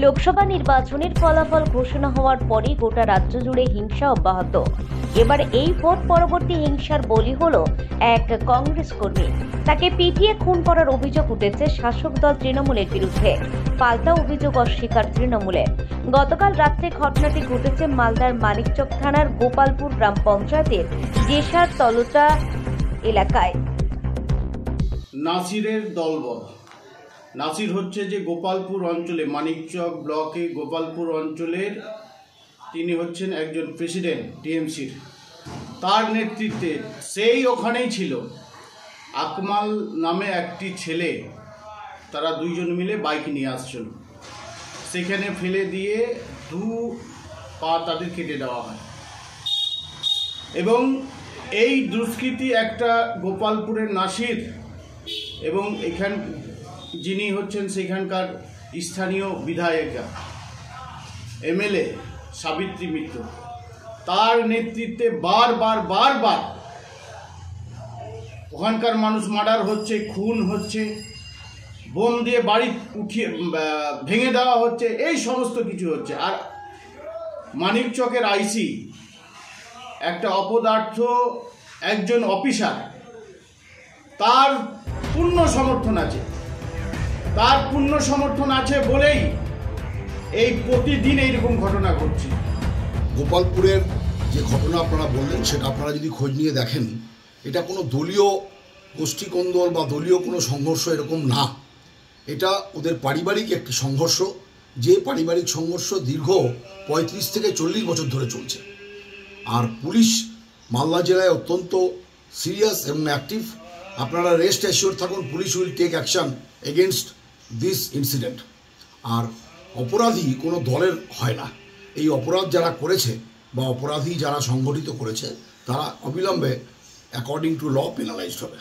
লোকসভা নির্বাচনের ফলাফল ঘোষণা হওয়ার পরই গোটা রাজ্য জুড়ে হিংসা অব্যাহত। এবার এই ভোট পরবর্তী হিংসার বলি হলো এক কংগ্রেস কর্মী। তাকে পিটিয়ে খুন করার অভিযোগ উঠেছে শাসক দল তৃণমূলের বিরুদ্ধে। পাল্টা অভিযোগ অস্বীকার তৃণমূলের। গতকাল রাত্রে ঘটনাটি ঘটেছে মালদার মানিকচক থানার গোপালপুর গ্রাম পঞ্চায়েতের জেসার তলটা এলাকায়। নাসিরের দলবল। নাসির হচ্ছে যে গোপালপুর অঞ্চলে, মানিকচক ব্লকে গোপালপুর অঞ্চলের তিনি হচ্ছেন একজন প্রেসিডেন্ট টিএমসির। তার নেতৃত্বে সেই ওখানেই ছিল আকমাল নামে একটি ছেলে, তারা দুইজন মিলে বাইক নিয়ে আসছিল, সেখানে ফেলে দিয়ে দু পা তাদের কেটে দেওয়া হয়। এবং এই দুষ্কৃতী একটা গোপালপুরের নাসির এবং এখান যিনি হচ্ছেন সেখানকার স্থানীয় বিধায়িকা এমএলএ সাবিত্রী মিত্র, তার নেতৃত্বে বারবার ওখানকার মানুষ মার্ডার হচ্ছে, খুন হচ্ছে, বোম দিয়ে বাড়ি উঠিয়ে ভেঙে দেওয়া হচ্ছে, এই সমস্ত কিছু হচ্ছে। আর মানিকচকের আইসি একটা অপদার্থ একজন অফিসার, তার পূর্ণ সমর্থন আছে বলেই এই প্রতিদিন এইরকম ঘটনা ঘটছে। গোপালপুরের যে ঘটনা আপনারা বললেন, সেটা আপনারা যদি খোঁজ নিয়ে দেখেন, এটা কোনো দলীয় গোষ্ঠীকন্দল বা দলীয় কোনো সংঘর্ষ এরকম না। এটা ওদের পারিবারিক একটি সংঘর্ষ, যে পারিবারিক সংঘর্ষ দীর্ঘ 35 থেকে 40 বছর ধরে চলছে। আর পুলিশ মালদা জেলায় অত্যন্ত সিরিয়াস এবং অ্যাক্টিভ। আপনারা রেস্ট অ্যাসিওর থাকুন, police will take action against this incident. আর অপরাধী কোনো দলের হয় না। এই অপরাধ যারা করেছে বা অপরাধী যারা সংগঠিত করেছে, তারা অবিলম্বে অ্যাকর্ডিং টু ল পেনালাইজড হবে।